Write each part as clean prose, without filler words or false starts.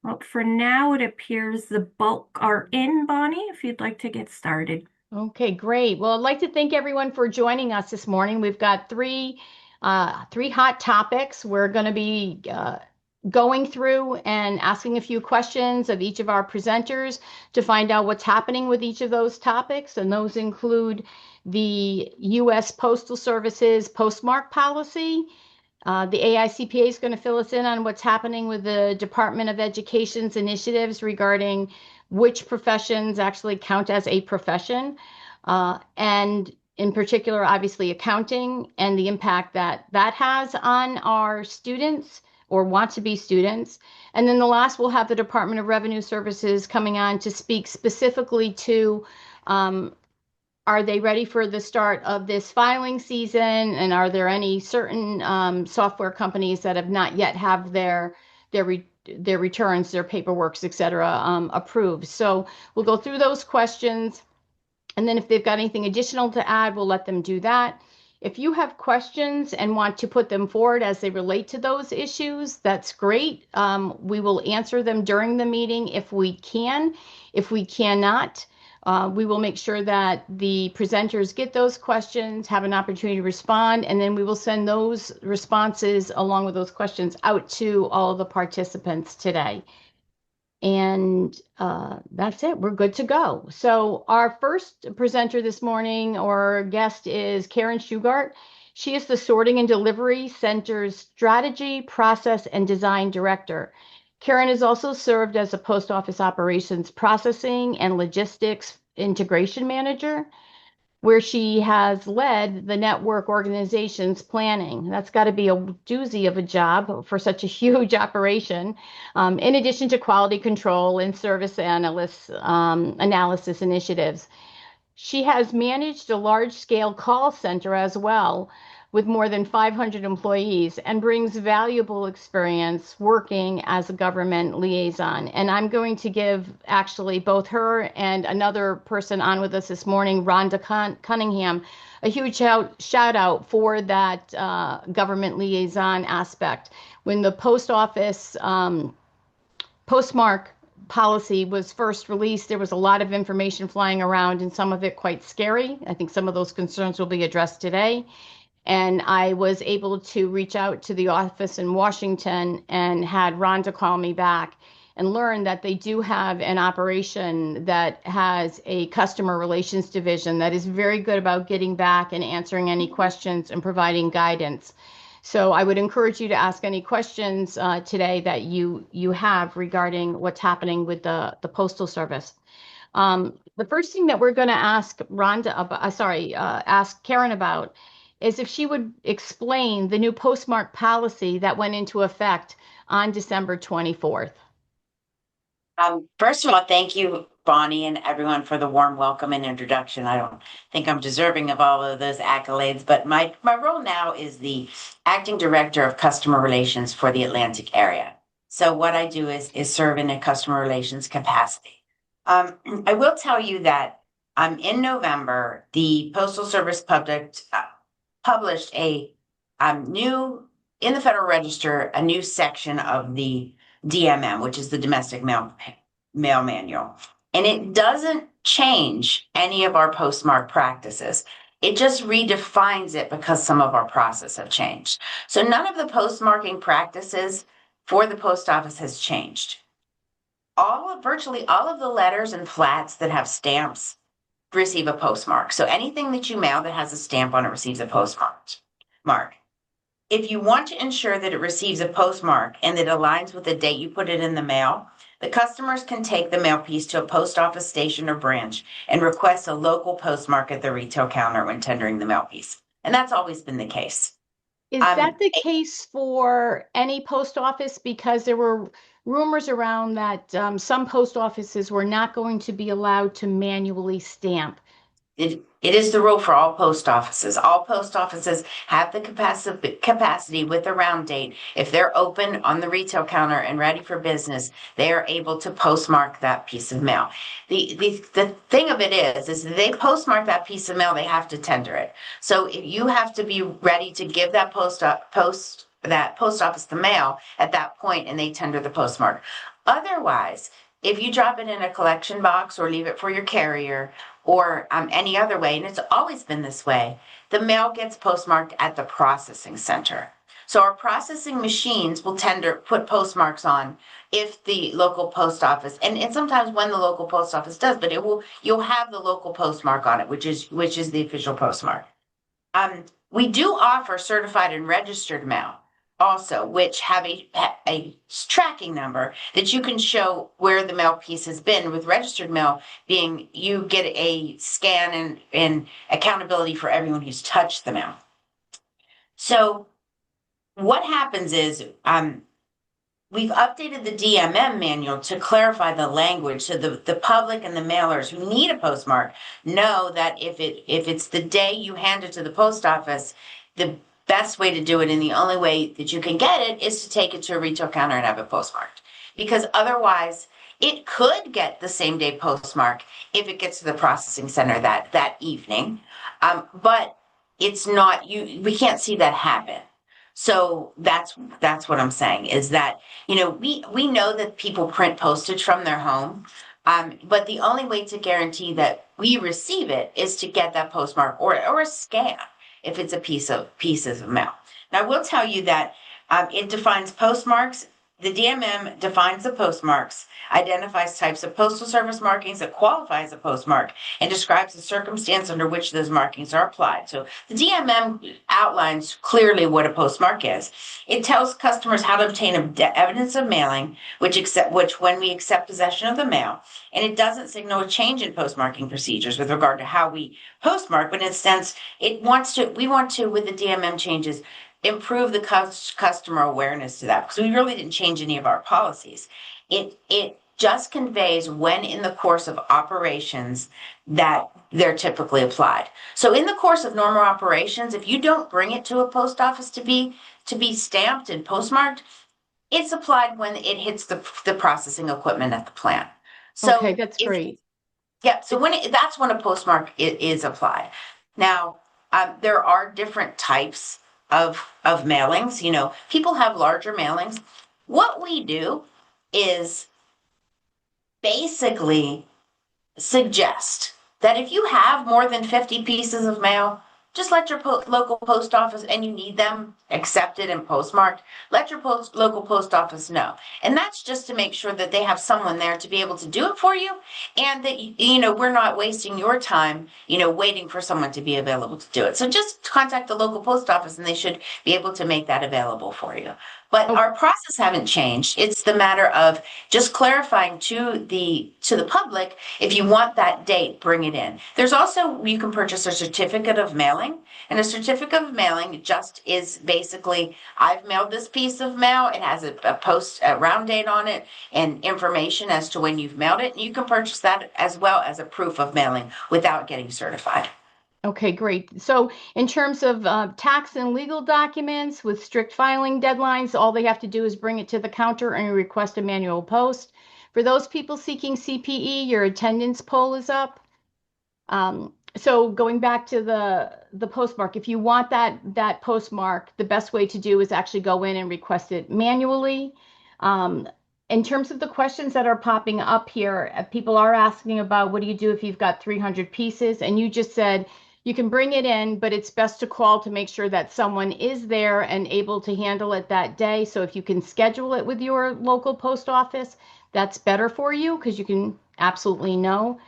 Well, for now, it appears the bulk are in, Bonnie, if you'd like to get started. Okay, great. Well, I'd like to thank everyone for joining us this morning. We've got three hot topics. We're going to be going through and asking a few questions of each of our presenters to find out what's happening with each of those topics. And those include the U.S. Postal Service's postmark policy. The AICPA is going to fill us in on what's happening with the Department of Education's initiatives regarding which professions actually count as a profession, and in particular, obviously, accounting and the impact that that has on our students or want to be students. And then the last, we'll have the Department of Revenue Services coming on to speak specifically to are they ready for the start of this filing season? And are there any certain software companies that have not yet have their returns, their paperworks, et cetera, approved? So we'll go through those questions. And then if they've got anything additional to add, we'll let them do that. If you have questions and want to put them forward as they relate to those issues, that's great. We will answer them during the meeting if we can. If we cannot, we will make sure that the presenters get those questions, have an opportunity to respond, and then we will send those responses along with those questions out to all of the participants today. And that's it. We're good to go. So our first presenter this morning or guest is Karen Shugart. She is the Sorting and Delivery Center's Strategy, Process, and Design Director. Karen has also served as a Post Office Operations Processing and Logistics Integration Manager, where she has led the network organization's planning. That's got to be a doozy of a job for such a huge operation, in addition to quality control and service analysis initiatives. She has managed a large-scale call center as well, with more than 500 employees, and brings valuable experience working as a government liaison. And I'm going to give actually both her and another person on with us this morning, Rhonda Cunningham, a huge shout out for that government liaison aspect. When the post office postmark policy was first released, there was a lot of information flying around and some of it quite scary. I think some of those concerns will be addressed today. And I was able to reach out to the office in Washington and had Rhonda call me back and learn that they do have an operation that has a customer relations division that is very good about getting back and answering any questions and providing guidance. So I would encourage you to ask any questions today that you have regarding what's happening with the Postal Service. The first thing that we're going to ask Rhonda about, ask Karen about is if she would explain the new postmark policy that went into effect on December 24th. First of all, thank you, Bonnie, and everyone for the warm welcome and introduction. I don't think I'm deserving of all of those accolades, but my role now is the acting director of customer relations for the Atlantic area. So what I do is serve in a customer relations capacity. I will tell you that in November, the Postal Service published a new in the Federal Register a new section of the DMM, which is the Domestic Mail Manual. And it doesn't change any of our postmark practices. It just redefines it because some of our processes have changed. So none of the postmarking practices for the post office has changed. Virtually all of the letters and flats that have stamps receive a postmark. So anything that you mail that has a stamp on it receives a postmark. If you want to ensure that it receives a postmark and that it aligns with the date you put it in the mail, the customers can take the mail piece to a post office station or branch and request a local postmark at the retail counter when tendering the mail piece. And that's always been the case. Is that the case for any post office? Because there were rumors around that some post offices were not going to be allowed to manually stamp. It is the rule for all post offices. All post offices have the capacity with a round date. If they're open on the retail counter and ready for business, they are able to postmark that piece of mail. The thing of it is they postmark that piece of mail, they have to tender it. So if you have to be ready to give that post that post office the mail at that point and they tender the postmark. Otherwise, if you drop it in a collection box or leave it for your carrier or any other way, and it's always been this way, the mail gets postmarked at the processing center. So our processing machines will put postmarks on if the local post office, and sometimes when the local post office does, but you'll have the local postmark on it, which is the official postmark. We do offer certified and registered mail also, which have a tracking number that you can show where the mail piece has been. With registered mail being, you get a scan and accountability for everyone who's touched the mail. So what happens is we've updated the DMM manual to clarify the language so the public and the mailers who need a postmark know that if it's the day you hand it to the post office, the best way to do it and the only way that you can get it is to take it to a retail counter and have it postmarked. Because otherwise, it could get the same day postmark if it gets to the processing center that evening. But it's not, we can't see that happen. So that's what I'm saying is that, we know that people print postage from their home, but the only way to guarantee that we receive it is to get that postmark or a scan if it's a piece of mail. Now, I will tell you that it defines postmarks. The DMM defines the postmarks, identifies types of postal service markings that qualify as a postmark, and describes the circumstance under which those markings are applied. So the DMM outlines clearly what a postmark is. It tells customers how to obtain evidence of mailing, which when we accept possession of the mail, and it doesn't signal a change in postmarking procedures with regard to how we postmark, but in a sense, we want to, with the DMM changes, improve the customer awareness to that, because we really didn't change any of our policies. It just conveys when in the course of operations that they're typically applied. So in the course of normal operations, if you don't bring it to a post office to be stamped and postmarked, it's applied when it hits the processing equipment at the plant. So okay, that's great. Yeah, so that's when a postmark is applied. Now, there are different types of mailings. People have larger mailings. What we do is basically suggest that if you have more than 50 pieces of mail, just let your local post office, and you need them accepted and postmarked, let your local post office know. And that's just to make sure that they have someone there to be able to do it for you, and that, we're not wasting your time, waiting for someone to be available to do it. So just contact the local post office and they should be able to make that available for you. But our process haven't changed. It's the matter of just clarifying to the public, if you want that date, bring it in. There's also, you can purchase a certificate of mailing, and a certificate of mailing just is basically, I've mailed this piece of mail. It has a round date on it and information as to when you've mailed it. And you can purchase that as well as a proof of mailing without getting certified. Okay, great. So in terms of tax and legal documents with strict filing deadlines, all they have to do is bring it to the counter and request a manual post. For those people seeking CPE, your attendance poll is up. So going back to the postmark, if you want that postmark, the best way to do is actually go in and request it manually. In terms of the questions that are popping up here, people are asking about what do you do if you've got 300 pieces? And you just said you can bring it in, but it's best to call to make sure that someone is there and able to handle it that day. So if you can schedule it with your local post office, that's better for you because you can absolutely know.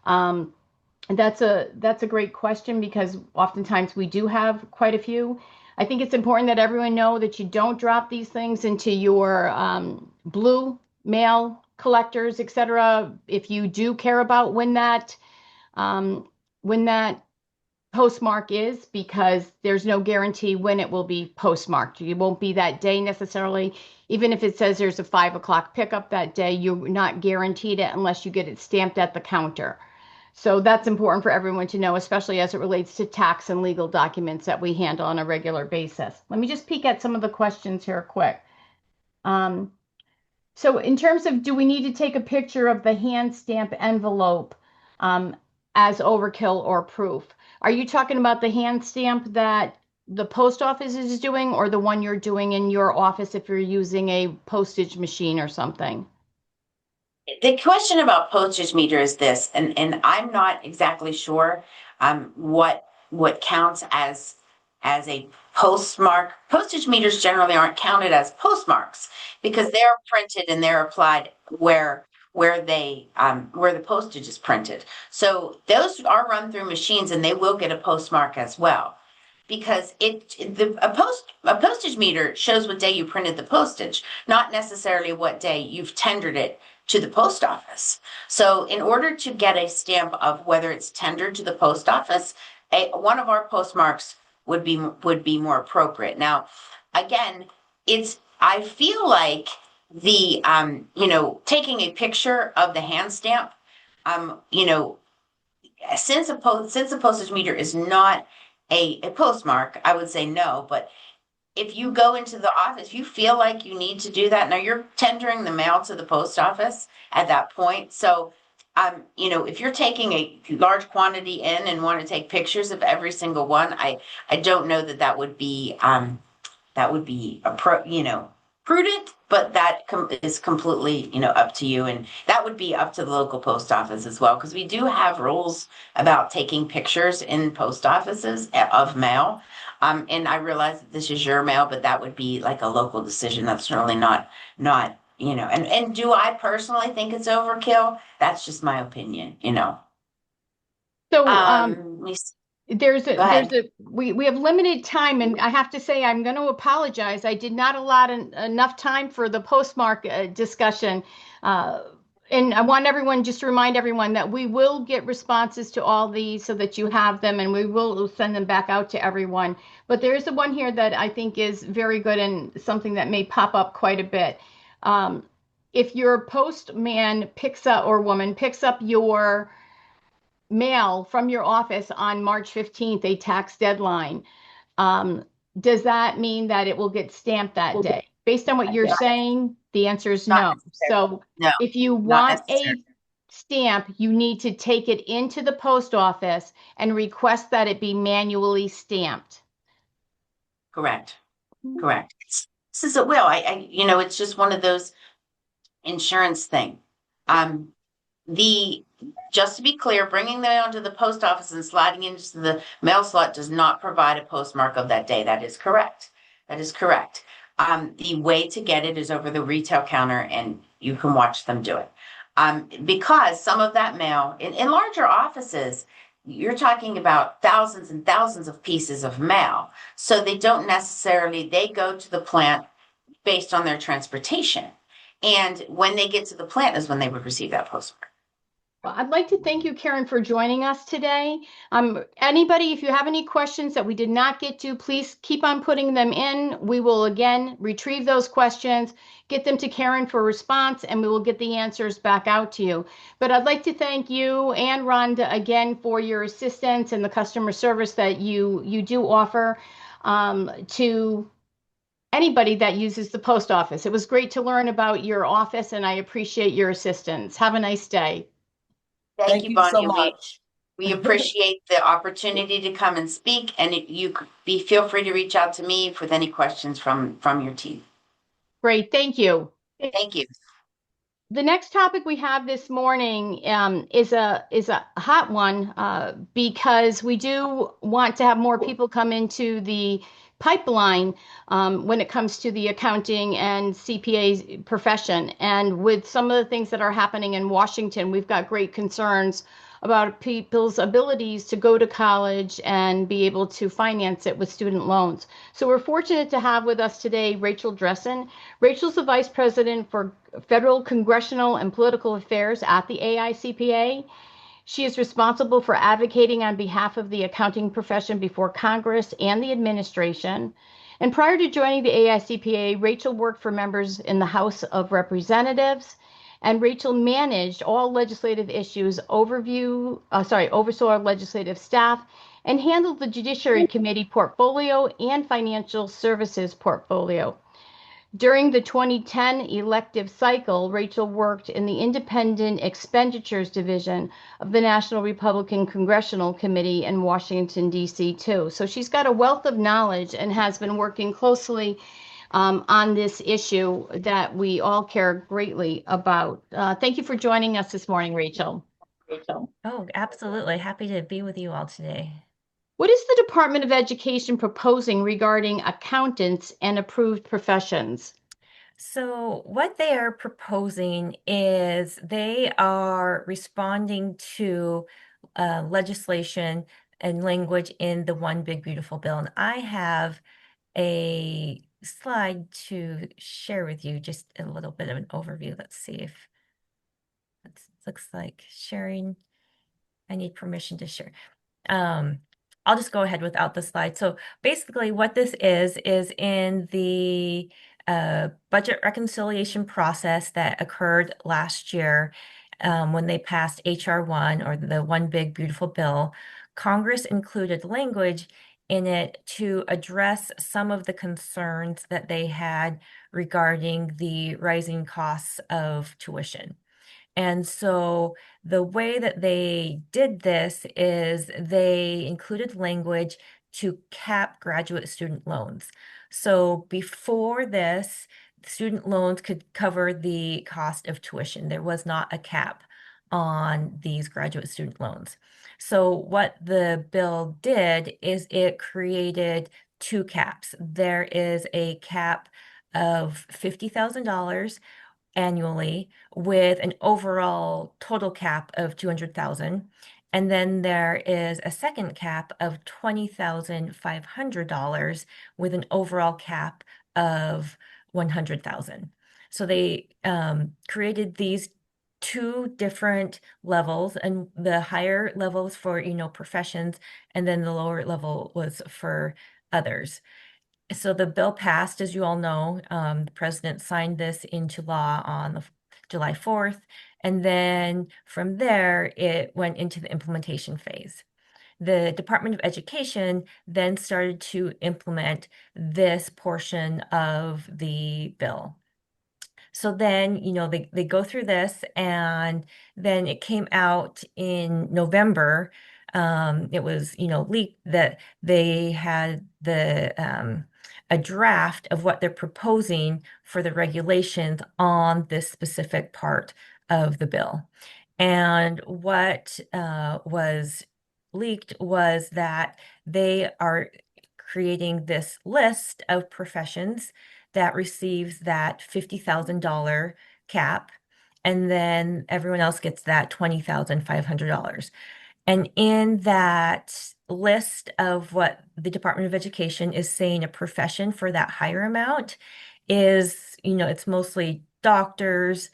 That's a great question because oftentimes we do have quite a few. I think it's important that everyone know that you don't drop these things into your blue mail collectors, etc. If you do care about when that postmark is, because there's no guarantee when it will be postmarked. It won't be that day necessarily. Even if it says there's a 5 o'clock pickup that day, you're not guaranteed it unless you get it stamped at the counter. So that's important for everyone to know, especially as it relates to tax and legal documents that we handle on a regular basis. Let me just peek at some of the questions here quick. So in terms of, do we need to take a picture of the hand stamp envelope as overkill or proof? Are you talking about the hand stamp that the post office is doing or the one you're doing in your office if you're using a postage machine or something? The question about postage meter is this, and I'm not exactly sure what counts as a postmark. Postage meters generally aren't counted as postmarks because they're printed and they're applied where the postage is printed. So those are run through machines and they will get a postmark as well. Because a postage meter shows what day you printed the postage, not necessarily what day you've tendered it to the post office. So in order to get a stamp of whether it's tendered to the post office, one of our postmarks would be more appropriate. Now, again, I feel like taking a picture of the hand stamp, um, you know, since a postage meter is not a postmark, I would say no. But if you go into the office, if you feel like you need to do that, now you're tendering the mail to the post office at that point. So, if you're taking a large quantity in and want to take pictures of every single one, I don't know that would be prudent, but is completely, up to you. And that would be up to the local post office as well, because we do have rules about taking pictures in post offices of mail. And I realize that this is your mail, but that would be like a local decision. That's really not, and do I personally think it's overkill? That's just my opinion. So, Let me see. Go there's ahead. a we have limited time, and I have to say I'm going to apologize. I did not allot enough time for the postmark discussion. Uh, and I want everyone just to remind everyone that we will get responses to all these so that you have them, and we will send them back out to everyone. But there is the one here that I think is very good and something that may pop up quite a bit. Um, if your postman picks up or woman picks up your mail from your office on March 15th, a tax deadline, um, does that mean that it will get stamped that day? Based on what you're saying, the answer is Not no. necessarily. So No, if you not want necessarily. a stamp, you need to take it into the post office and request that it be manually stamped. Correct. Correct. This is a will. It's just one of those insurance thing. Um, the just to be clear, bringing the mail to the post office and sliding into the mail slot does not provide a postmark of that day. That is correct. That is correct. The way to get it is over the retail counter, and you can watch them do it. Because some of that mail in larger offices, you're talking about thousands and thousands of pieces of mail. So they go to the plant based on their transportation. And when they get to the plant is when they would receive that postmark. Well, I'd like to thank you, Karen, for joining us today. Anybody, if you have any questions that we did not get to, please keep on putting them in. We will again retrieve those questions, get them to Karen for response, and we will get the answers back out to you. But I'd like to thank you and Rhonda again for your assistance and the customer service that you do offer to anybody that uses the post office. It was great to learn about your office, and I appreciate your assistance. Have a nice day. Thank Thank you, you so Bonnie. much. We appreciate the opportunity to come and speak, and feel free to reach out to me with any questions from your team. Great, thank you. Thank you. The next topic we have this morning is a hot one because we do want to have more people come into the pipeline when it comes to the accounting and CPA profession. And with some of the things that are happening in Washington, we've got great concerns about people's abilities to go to college and be able to finance it with student loans. So we're fortunate to have with us today Rachel Dressen. Rachel's the Vice President for Federal, Congressional, and Political Affairs at the AICPA. She is responsible for advocating on behalf of the accounting profession before Congress and the administration. And prior to joining the AICPA, Rachel worked for members in the House of Representatives, and Rachel managed all legislative issues, oversaw legislative staff, and handled the Judiciary Committee portfolio and financial services portfolio. During the 2010 elective cycle, Rachel worked in the Independent Expenditures Division of the National Republican Congressional Committee in Washington, D.C., too. So she's got a wealth of knowledge and has been working closely on this issue that we all care greatly about. Thank you for joining us this morning, Rachel. Oh, absolutely. Happy to be with you all today. What is the Department of Education proposing regarding accountants and approved professions? So, what they are proposing is they are responding to legislation and language in the One Big Beautiful Bill. And I have a slide to share with you, just a little bit of an overview. Let's see if it looks like sharing. I need permission to share. I'll just go ahead without the slide. So basically what this is in the budget reconciliation process that occurred last year when they passed HR 1 or the One Big Beautiful Bill, Congress included language in it to address some of the concerns that they had regarding the rising costs of tuition. And so the way that they did this is they included language to cap graduate student loans. So before this, student loans could cover the cost of tuition. There was not a cap on these graduate student loans. So what the bill did is it created two caps. There is a cap of $50,000 annually with an overall total cap of 200,000. And then there is a second cap of $20,500 with an overall cap of 100,000. So they created these two different levels, and the higher levels for, professions, and then the lower level was for others. So the bill passed, as you all know. The president signed this into law on July 4th. And then from there, it went into the implementation phase. The Department of Education then started to implement this portion of the bill. So then, they go through this, and then it came out in November. It was, leaked that they had a draft of what they're proposing for the regulations on this specific part of the bill. And what was leaked was that they are creating this list of professions that receives that $50,000 cap, and then everyone else gets that $20,500. And in that list of what the Department of Education is saying a profession for that higher amount is, it's mostly doctors,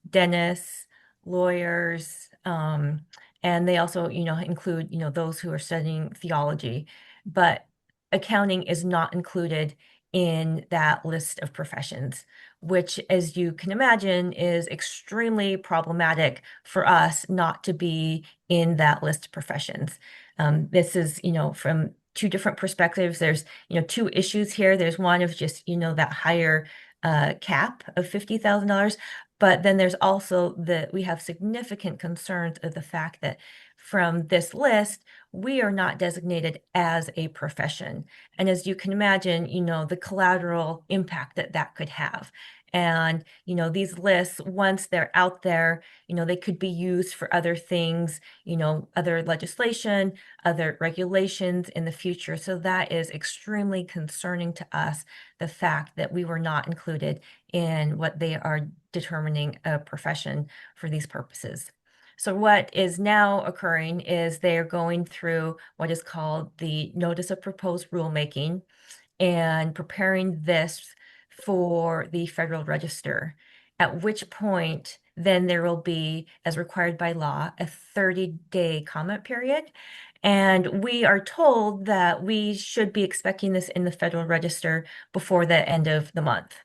dentists, lawyers, and they also, include, those who are studying theology. But accounting is not included in that list of professions, which, as you can imagine, is extremely problematic for us not to be in that list of professions. This is, from two different perspectives. There's, two issues here. There's one of just, that higher cap of $50,000. But then there's also we have significant concerns of the fact that from this list, we are not designated as a profession. And as you can imagine, the collateral impact that that could have. And, these lists, once they're out there, they could be used for other things, other legislation, other regulations in the future. So that is extremely concerning to us, the fact that we were not included in what they are determining a profession for these purposes. So what is now occurring is they are going through what is called the Notice of Proposed Rulemaking and preparing this for the Federal Register, at which point then there will be, as required by law, a 30-day comment period. And we are told that we should be expecting this in the Federal Register before the end of the month.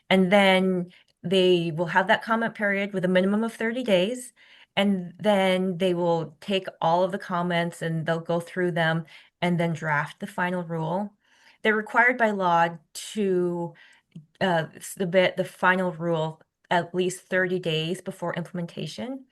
And then they will have that comment period with a minimum of 30 days. And then they will take all of the comments and they'll go through them and then draft the final rule. They're required by law to, submit the final rule at least 30 days before implementation.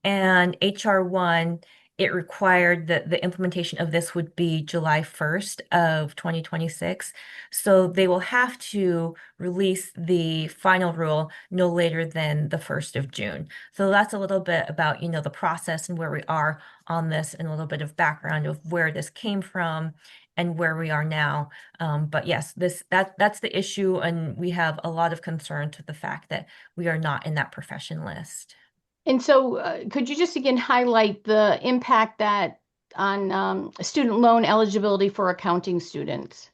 And HR1, it required that the implementation of this would be July 1st of 2026. So they will have to release the final rule no later than the 1st of June. So that's a little bit about, the process and where we are on this, and a little bit of background of where this came from and where we are now. But yes, that's the issue, and we have a lot of concerns with the fact that we are not in that profession list. And so, could you just again highlight the impact that on student loan eligibility for accounting students?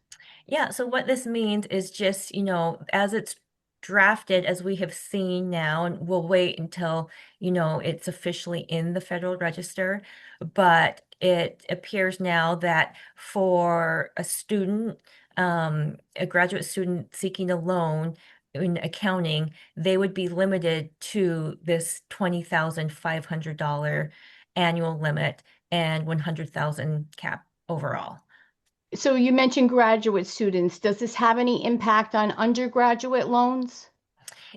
Yeah, so what this means is just, as it's drafted, as we have seen now, and we'll wait until, it's officially in the Federal Register, but it appears now that for a student, a graduate student seeking a loan in accounting, they would be limited to this $20,500 annual limit and 100,000 cap overall. So you mentioned graduate students. Does this have any impact on undergraduate loans?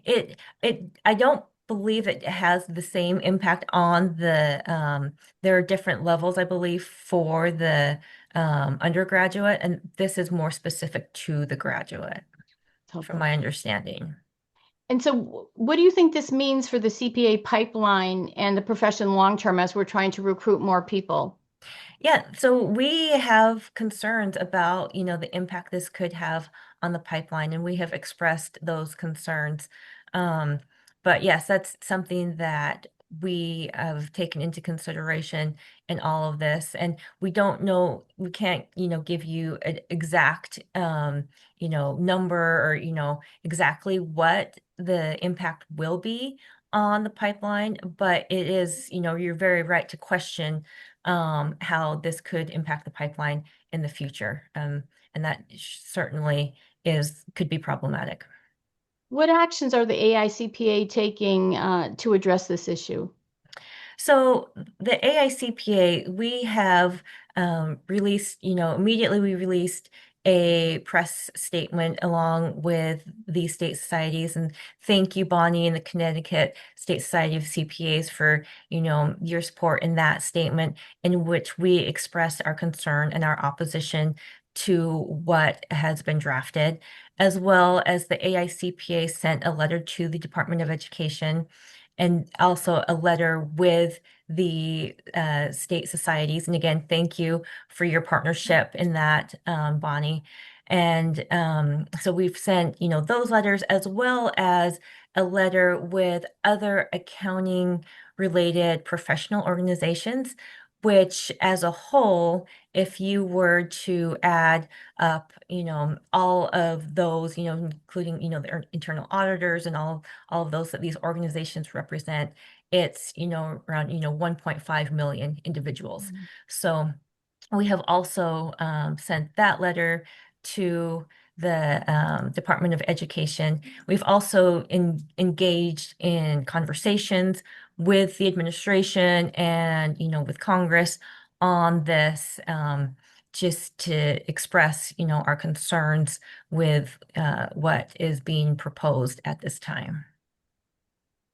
I don't believe it has the same impact on there are different levels, I believe, for the undergraduate, and this is more specific to the graduate, from my understanding. And so, what do you think this means for the CPA pipeline and the profession long term as we're trying to recruit more people? Yeah, so we have concerns about, the impact this could have on the pipeline, and we have expressed those concerns. Um, but yes, that's something that we have taken into consideration in all of this. And we don't know, we can't, give you an exact, number, or, exactly what the impact will be on the pipeline. But it is, you're very right to question how this could impact the pipeline in the future. And that certainly could be problematic. What actions are the AICPA taking to address this issue? So the AICPA, we have released, immediately we released a press statement along with the state societies. And thank you, Bonnie, and the Connecticut State Society of CPAs for, your support in that statement, in which we expressed our concern and our opposition to what has been drafted, as well as the AICPA sent a letter to the Department of Education, and also a letter with the state societies. And again, thank you for your partnership in that, Bonnie. And so we've sent, those letters, as well as a letter with other accounting related professional organizations, which as a whole, if you were to add up, all of those, including, the internal auditors and all of those that these organizations represent, it's, around, 1.5 million individuals. Mhm. So we have also sent that letter to the Department of Education. We've also engaged in conversations with the administration and, with Congress on this, just to express, our concerns with what is being proposed at this time.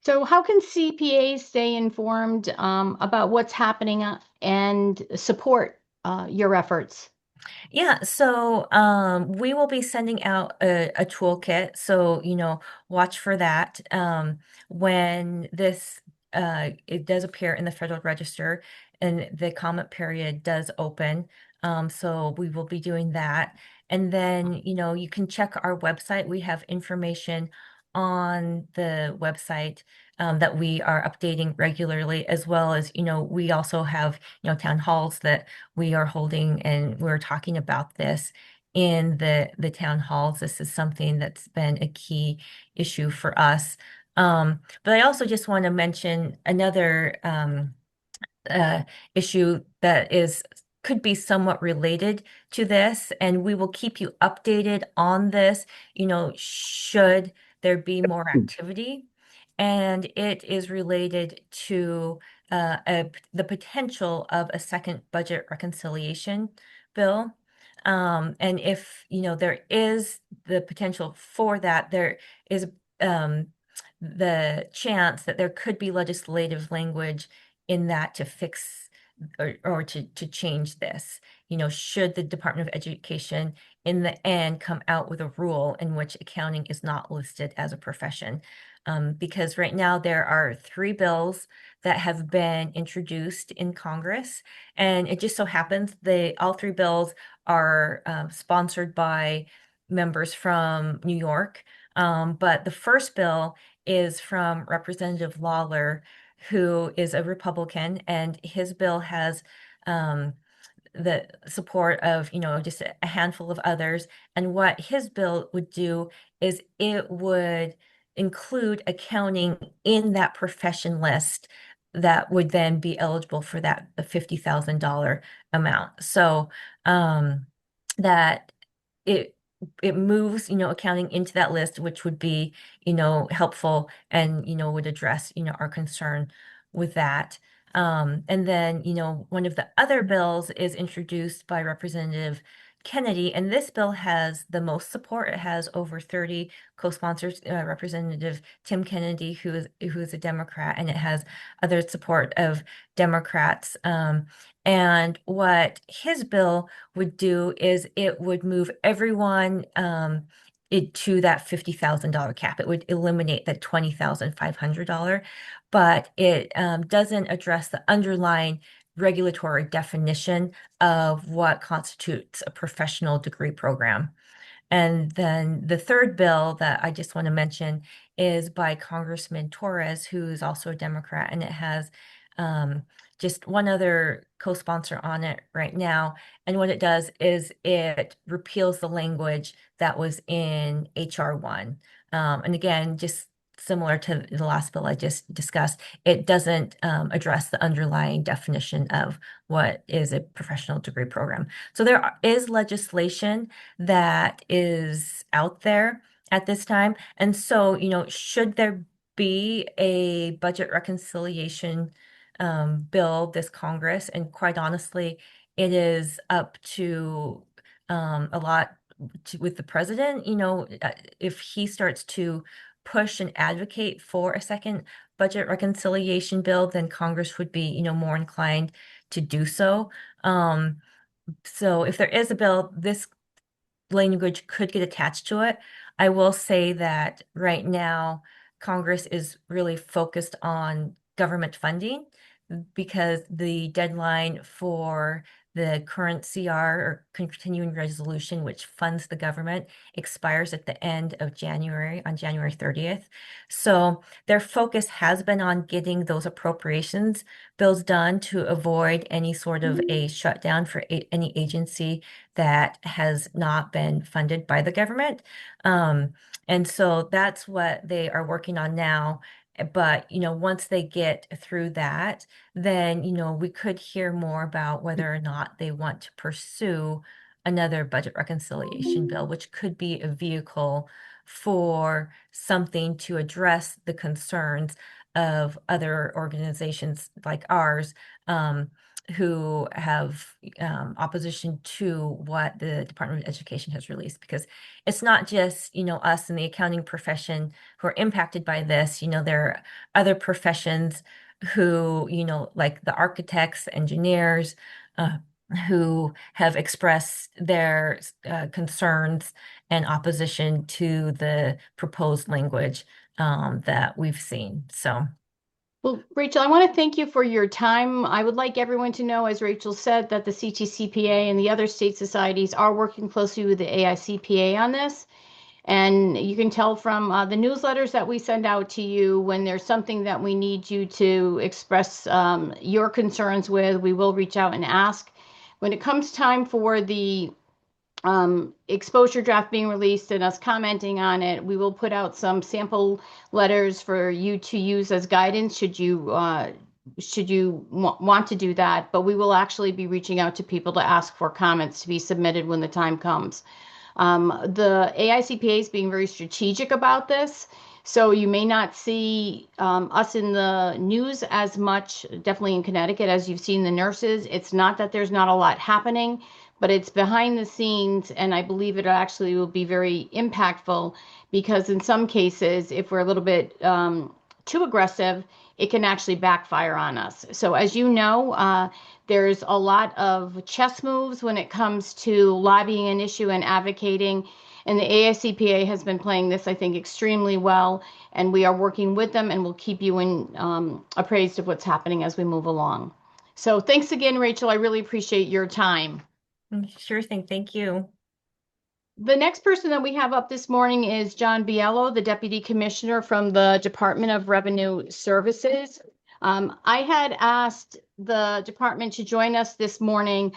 So, how can CPAs stay informed about what's happening and support your efforts? Yeah, so we will be sending out a toolkit. So, watch for that when this it does appear in the Federal Register and the comment period does open. So we will be doing that. And then, you can check our website. We have information on the website that we are updating regularly, as well as, we also have, town halls that we are holding, and we're talking about this in the town halls. This is something that's been a key issue for us. But I also just want to mention another issue that could be somewhat related to this, and we will keep you updated on this, should there be more activity. And it is related to the potential of a second budget reconciliation bill. And if, there is the potential for that, there is the chance that there could be legislative language in that to fix or to change this. Should the Department of Education in the end come out with a rule in which accounting is not listed as a profession. Because right now there are 3 bills that have been introduced in Congress, and it just so happens all 3 bills are sponsored by members from New York. But the first bill is from Representative Lawler, who is a Republican, and his bill has the support of, just a handful of others. And what his bill would do is it would include accounting in that profession list that would then be eligible for that $50,000 amount. So that it moves, accounting into that list, which would be, helpful and, would address, our concern with that. And then, one of the other bills is introduced by Representative Kennedy, and this bill has the most support. It has over 30 co-sponsors, Representative Tim Kennedy, who is a Democrat, and it has other support of Democrats. And what his bill would do is it would move everyone to that $50,000 cap. It would eliminate the $20,500, but it doesn't address the underlying regulatory definition of what constitutes a professional degree program. And then the third bill that I just want to mention is by Congressman Torres, who's also a Democrat, and it has just one other co-sponsor on it right now. And what it does is it repeals the language that was in HR 1. And again, just similar to the last bill I just discussed, it doesn't address the underlying definition of what is a professional degree program. So there is legislation that is out there at this time. And so, should there be a budget reconciliation bill this Congress, and quite honestly, it is up to a lot with the president, if he starts to push and advocate for a second budget reconciliation bill, then Congress would be, more inclined to do so. So if there is a bill, this language could get attached to it. I will say that right now, Congress is really focused on government funding because the deadline for the current CR or continuing resolution, which funds the government, expires at the end of January, on January 30th. So their focus has been on getting those appropriations bills done to avoid any sort of a shutdown for any agency that has not been funded by the government. And so that's what they are working on now. But, once they get through that, then, we could hear more about whether or not they want to pursue another budget reconciliation bill, which could be a vehicle for something to address the concerns of other organizations like ours, who have opposition to what the Department of Education has released, because it's not just, us in the accounting profession who are impacted by this. There are other professions who, like the architects, engineers, who have expressed their concerns and opposition to the proposed language that we've seen. So. Well, Rachel, I want to thank you for your time. I would like everyone to know, as Rachel said, that the CTCPA and the other state societies are working closely with the AICPA on this. And you can tell from the newsletters that we send out to you when there's something that we need you to express your concerns with, we will reach out and ask. When it comes time for the exposure draft being released and us commenting on it, we will put out some sample letters for you to use as guidance should you want to do that. But we will actually be reaching out to people to ask for comments to be submitted when the time comes. The AICPA is being very strategic about this, so you may not see us in the news as much, definitely in Connecticut, as you've seen the nurses. It's not that there's not a lot happening, but it's behind the scenes, and I believe it actually will be very impactful because in some cases, if we're a little bit too aggressive, it can actually backfire on us. So as you know, there's a lot of chess moves when it comes to lobbying an issue and advocating. And the AICPA has been playing this, I think, extremely well. And we are working with them, and we'll keep you appraised of what's happening as we move along. So thanks again, Rachel. I really appreciate your time. Sure thing. Thank you. The next person that we have up this morning is John Biello, the Deputy Commissioner from the Department of Revenue Services. I had asked the department to join us this morning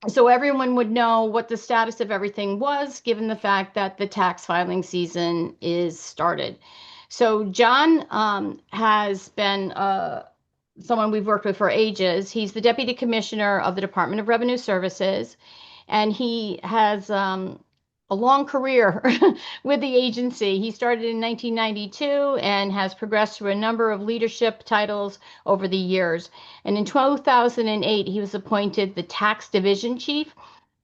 so everyone would know what the status of everything was, given the fact that the tax filing season is started. So John has been someone we've worked with for ages. He's the Deputy Commissioner of the Department of Revenue Services, and he has a long career with the agency. He started in 1992 and has progressed through a number of leadership titles over the years. And in 2008, he was appointed the Tax Division Chief,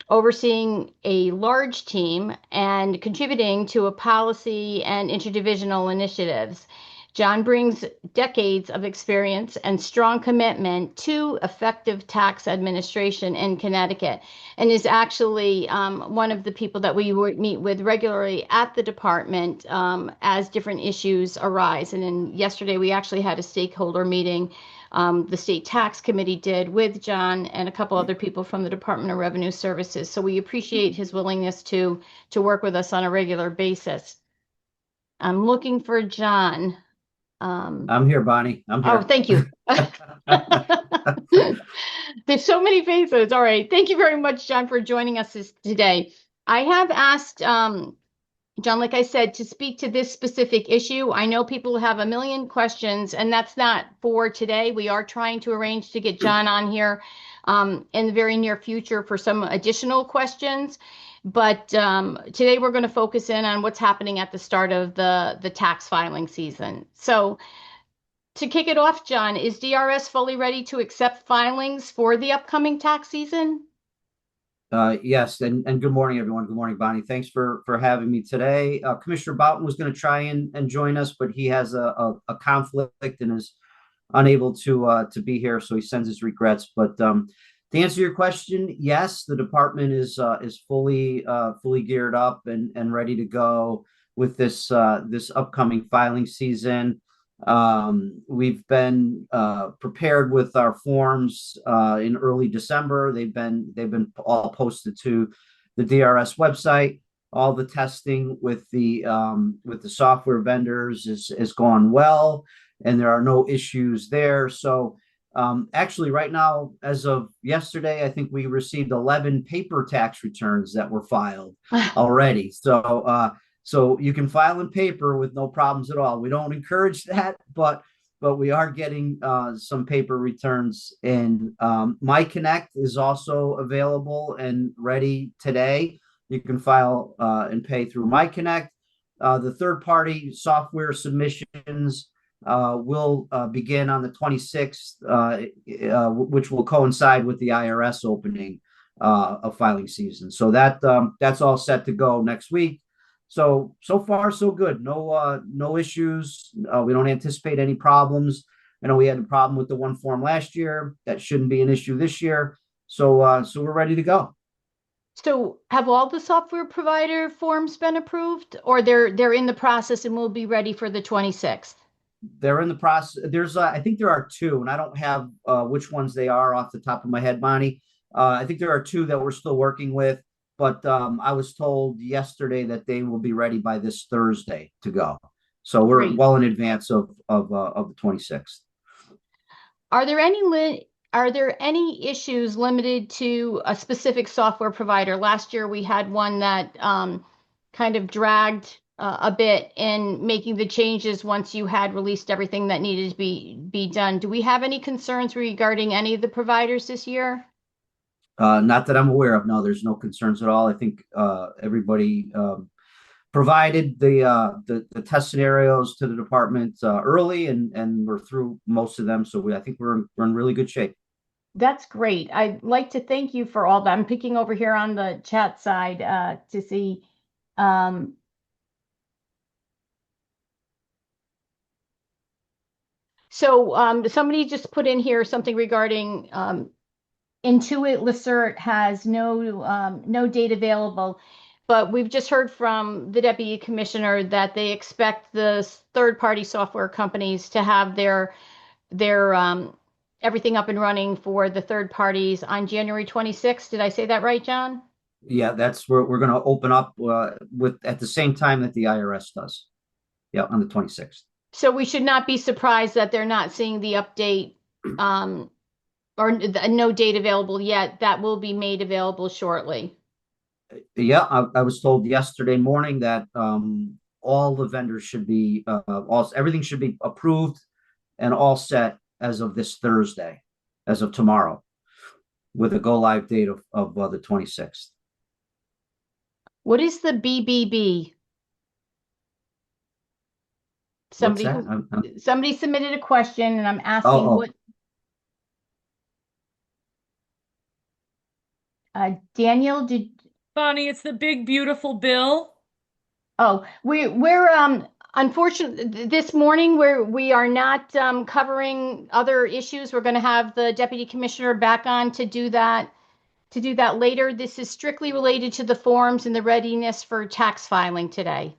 overseeing a large team and contributing to a policy and interdivisional initiatives. John brings decades of experience and strong commitment to effective tax administration in Connecticut, and is actually one of the people that we meet with regularly at the department as different issues arise. And then yesterday we actually had a stakeholder meeting. The State Tax Committee did with John and a couple other people from the Department of Revenue Services. So we appreciate his willingness to work with us on a regular basis. I'm looking for John. I'm here, Bonnie. I'm here. Oh, thank you. There's so many faces. All right. Thank you very much, John, for joining us today. I have asked John, like I said, to speak to this specific issue. I know people have a million questions, and that's not for today. We are trying to arrange to get John on here in the very near future for some additional questions. But today we're going to focus in on what's happening at the start of the tax filing season. So to kick it off, John, is DRS fully ready to accept filings for the upcoming tax season? Yes, and good morning, everyone. Good morning, Bonnie. Thanks for having me today. Commissioner Boughton was going to try and join us, but he has a conflict and is unable to be here, so he sends his regrets. But to answer your question, yes, the department is fully geared up and ready to go with this upcoming filing season. We've been prepared with our forms in early December. They've been all posted to the DRS website. All the testing with the software vendors is gone well, and there are no issues there. So actually, right now, as of yesterday, I think we received 11 paper tax returns that were filed already. So you can file in paper with no problems at all. We don't encourage that, but we are getting some paper returns in. MyConnect is also available and ready today. You can file and pay through MyConnect. The third-party software submissions will begin on the 26th, which will coincide with the IRS opening of filing season. So that's all set to go next week. So far, so good. No issues. We don't anticipate any problems. I know we had a problem with the one form last year. That shouldn't be an issue this year. So we're ready to go. So have all the software provider forms been approved, or they're in the process and will be ready for the 26th? They're in the process. There's I think there are two, and I don't have which ones they are off the top of my head, Bonnie. I think there are two that we're still working with, but I was told yesterday that they will be ready by this Thursday to go. So we're Great. well in advance of the 26th. Are there any issues limited to a specific software provider? Last year we had one that kind of dragged a bit in making the changes once you had released everything that needed to be done. Do we have any concerns regarding any of the providers this year? Not that I'm aware of. No, there's no concerns at all. I think everybody provided the test scenarios to the department early, and we're through most of them. So I think we're in really good shape. That's great. I'd like to thank you for all that. I'm picking over here on the chat side to see. Um, somebody just put in here something regarding Intuit Lacert has no date available, but we've just heard from the Deputy Commissioner that they expect the third-party software companies to have their everything up and running for the third parties on January 26th. Did I say that right, John? Yeah, that's where we're going to open up with at the same time that the IRS does. Yeah, on the 26th. So we should not be surprised that they're not seeing the update or no date available yet. That will be made available shortly. Yeah, I was told yesterday morning that all the vendors should be everything should be approved and all set as of this Thursday, as of tomorrow, with a go live date of the 26th. What is the BBB? What's Somebody that? somebody submitted a question and I'm asking Oh, what Daniel did. Bonnie, it's the big, beautiful bill. Oh, we're unfortunately this morning we are not covering other issues. We're going to have the Deputy Commissioner back on to do that later. This is strictly related to the forms and the readiness for tax filing today.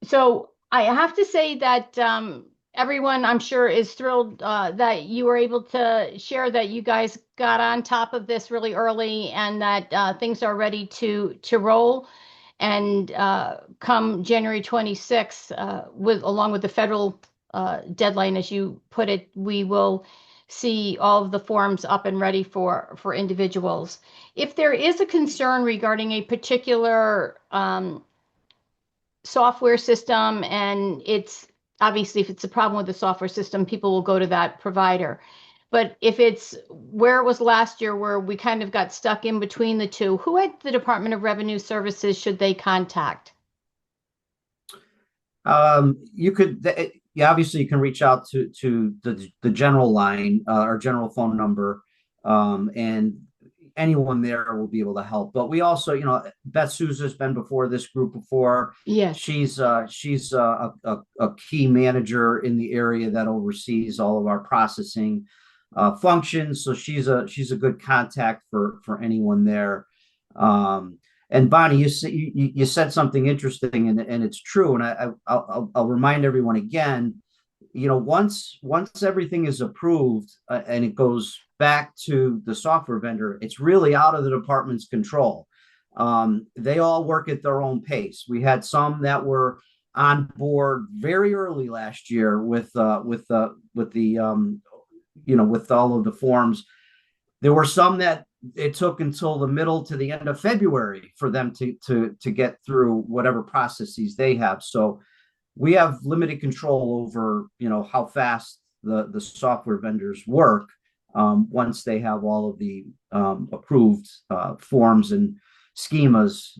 So I have to say that everyone, I'm sure, is thrilled that you were able to share that you guys got on top of this really early and that things are ready to roll. And come January 26th, along with the federal deadline, as you put it, we will see all of the forms up and ready for individuals. If there is a concern regarding a particular software system, and it's obviously if it's a problem with the software system, people will go to that provider. But if it's where it was last year, where we kind of got stuck in between the two, who at the Department of Revenue Services should they contact? You could, yeah, obviously you can reach out to the general line, our general phone number, and anyone there will be able to help. But we also, Beth Souza's been before this group before. Yes. She's a key manager in the area that oversees all of our processing functions. So she's a good contact for anyone there. And Bonnie, you said something interesting, and it's true. And I'll remind everyone again. Once everything is approved and it goes back to the software vendor, it's really out of the department's control. They all work at their own pace. We had some that were on board very early last year with all of the forms. There were some that it took until the middle to the end of February for them to get through whatever processes they have. So we have limited control over, how fast the software vendors work once they have all of the approved forms and schemas,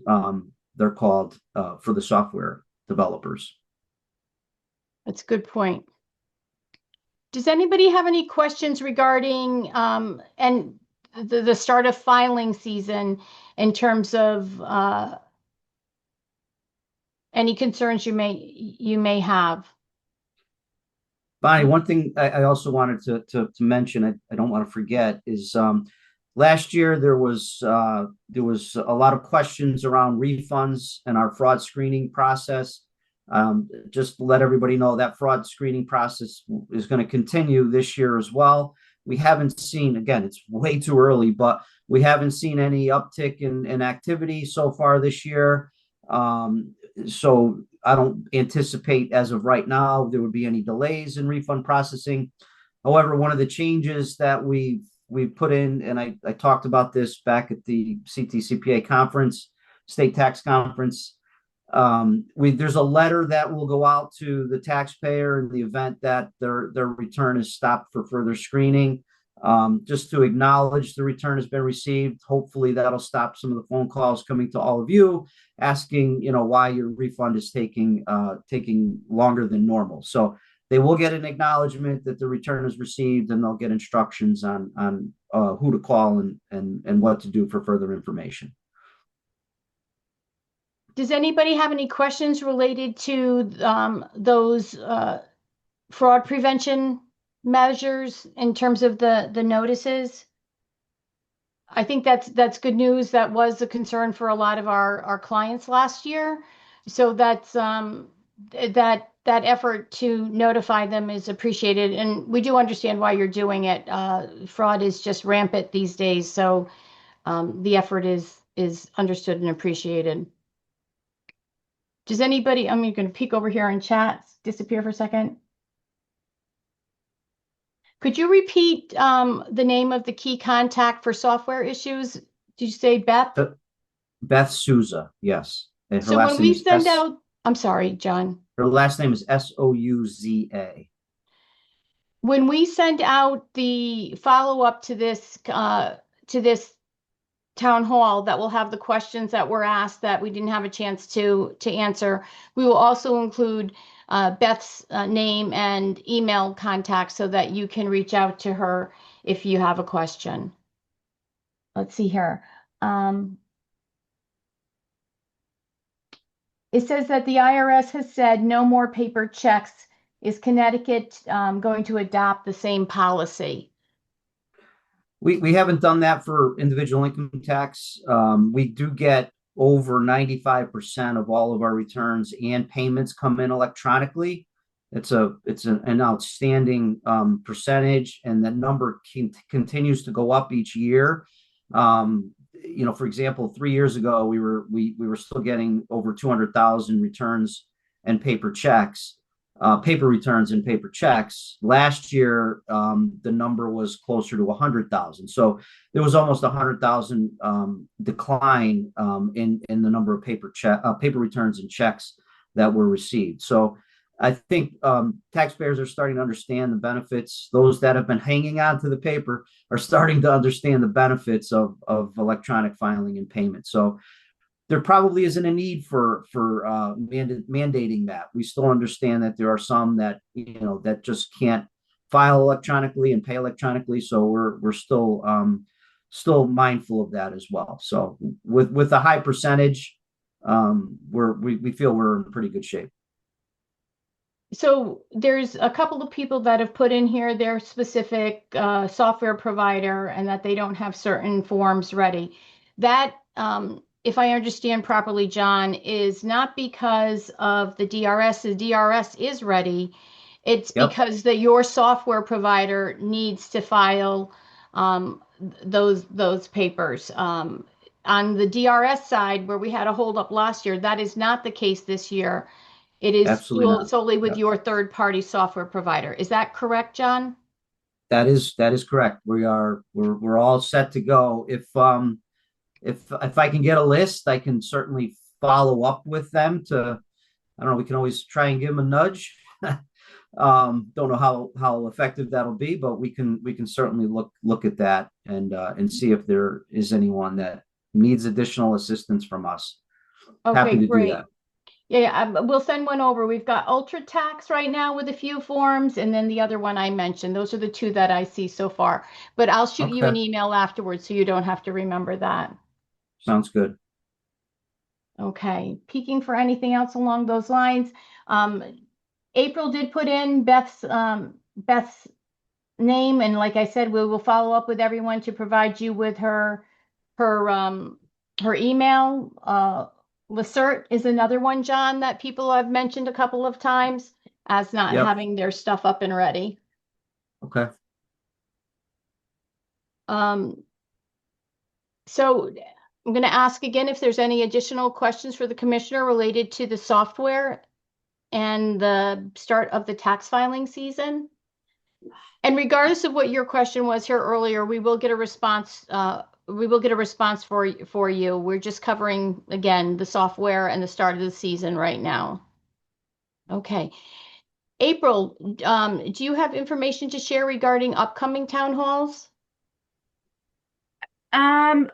they're called, for the software developers. That's a good point. Does anybody have any questions regarding and the start of filing season in terms of any concerns you may have? Bonnie, one thing I also wanted to mention, I don't want to forget, is last year there was a lot of questions around refunds and our fraud screening process. Just to let everybody know that fraud screening process is going to continue this year as well. We haven't seen, again, it's way too early, but we haven't seen any uptick in activity so far this year. So I don't anticipate as of right now there would be any delays in refund processing. However, one of the changes that we've put in, and I talked about this back at the CTCPA conference, state tax conference. There's a letter that will go out to the taxpayer in the event that their return is stopped for further screening, just to acknowledge the return has been received. Hopefully that'll stop some of the phone calls coming to all of you asking, why your refund is taking longer than normal. So they will get an acknowledgement that the return is received, and they'll get instructions on who to call and what to do for further information. Does anybody have any questions related to those fraud prevention measures in terms of the notices? I think that's good news. That was a concern for a lot of our clients last year. So that's that effort to notify them is appreciated, and we do understand why you're doing it. Fraud is just rampant these days, so the effort is understood and appreciated. Does anybody? I'm going to peek over here in chat. Disappear for a second. Could you repeat the name of the key contact for software issues? Did you say Beth? Beth Souza, yes. And her So last when name we is send out, I'm sorry, John. her last name is Souza. When we send out the follow-up to this town hall that will have the questions that were asked that we didn't have a chance to answer, we will also include Beth's name and email contact so that you can reach out to her if you have a question. Let's see here. It says that the IRS has said no more paper checks. Is Connecticut going to adopt the same policy? We haven't done that for individual income tax. We do get over 95% of all of our returns and payments come in electronically. It's an outstanding percentage, and that number continues to go up each year. For example, 3 years ago, we were still getting over 200,000 returns and paper checks. Paper returns and paper checks. Last year, the number was closer to 100,000. So there was almost 100,000 decline in the number of paper returns and checks that were received. So I think taxpayers are starting to understand the benefits. Those that have been hanging on to the paper are starting to understand the benefits of electronic filing and payment. So there probably isn't a need for mandating that. We still understand that there are some that that just can't file electronically and pay electronically. So we're still mindful of that as well. So with a high percentage, we feel we're in pretty good shape. So there's a couple of people that have put in here their specific software provider and that they don't have certain forms ready. That if I understand properly, John, is not because of the DRS. The DRS is ready. It's because your software provider needs to file those papers. On the DRS side, where we had a holdup last year, that is not the case this year. It is solely with your third-party software provider. Is that correct, John? That is correct. We're all set to go. If I can get a list, I can certainly follow up with them to, I don't know, we can always try and give them a nudge. Don't know how effective that'll be, but we can certainly look at that and see if there is anyone that needs additional assistance from us. Okay, happy to great. do that. Yeah, we'll send one over. We've got UltraTax right now with a few forms, and then the other one I mentioned. Those are the two that I see so far. But I'll shoot you an email afterwards so you don't have to remember that. Sounds good. Okay, peeking for anything else along those lines. April did put in Beth's name, and like I said, we will follow up with everyone to provide you with her email. Lacert is another one, John, that people have mentioned a couple of times as not having their stuff up and ready. Okay. So I'm going to ask again if there's any additional questions for the commissioner related to the software and the start of the tax filing season. And regardless of what your question was here earlier, we will get a response. We will get a response for you. We're just covering, again, the software and the start of the season right now. Okay. April, do you have information to share regarding upcoming town halls? Our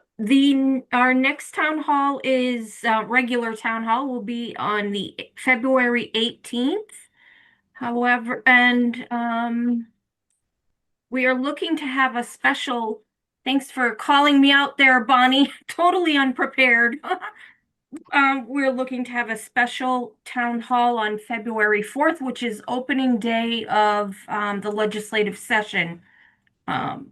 next town hall is regular town hall will be on the February 18th. However, we are looking to have a special, thanks for calling me out there, Bonnie, totally unprepared. We're looking to have a special town hall on February 4th, which is opening day of the legislative session. Um,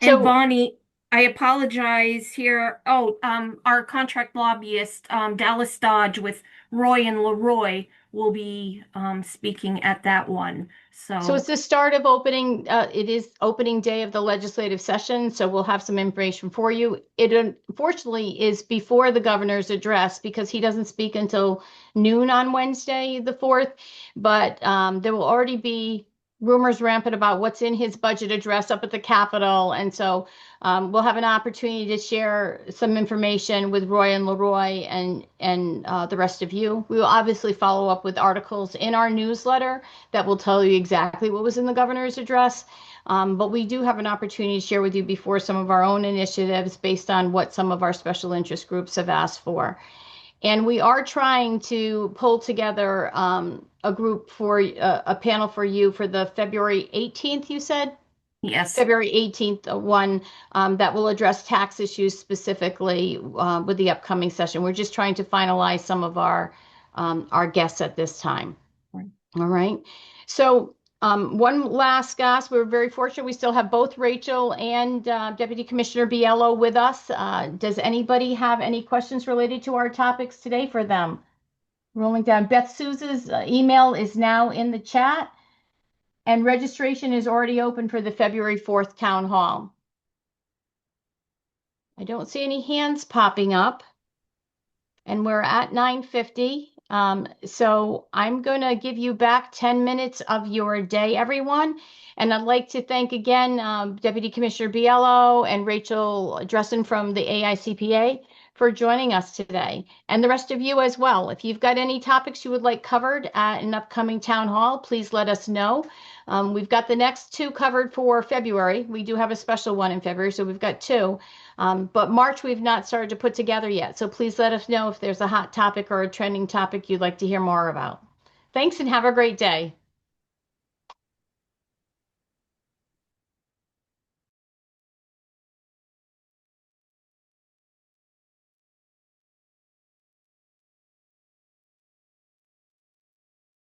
and So, Bonnie, I apologize here. Oh, our contract lobbyist, Dallas Dodge with Roy and Leroy will be speaking at that one. so it's So the start of opening, it is opening day of the legislative session, so we'll have some information for you. It unfortunately is before the governor's address because he doesn't speak until noon on Wednesday, the 4th, but there will already be rumors rampant about what's in his budget address up at the Capitol, and so we'll have an opportunity to share some information with Roy and Leroy and the rest of you. We will obviously follow up with articles in our newsletter that will tell you exactly what was in the governor's address. But we do have an opportunity to share with you before some of our own initiatives based on what some of our special interest groups have asked for. And we are trying to pull together a group for a panel for you for the February 18th, you said? yes. February 18th one that will address tax issues specifically with the upcoming session. We're just trying to finalize some of our guests at this time. Right. All right. So one last guest, we're very fortunate. We still have both Rachel and Deputy Commissioner Biello with us. Does anybody have any questions related to our topics today for them? Rolling down. Beth Souza's email is now in the chat. And registration is already open for the February 4th town hall. I don't see any hands popping up. And we're at 9:50. So I'm going to give you back 10 minutes of your day, everyone. And I'd like to thank again Deputy Commissioner Biello and Rachel Dressen from the AICPA for joining us today, and the rest of you as well. If you've got any topics you would like covered at an upcoming town hall, please let us know. We've got the next two covered for February. We do have a special one in February, so we've got two. But March we've not started to put together yet. So please let us know if there's a hot topic or a trending topic you'd like to hear more about. Thanks and have a great day.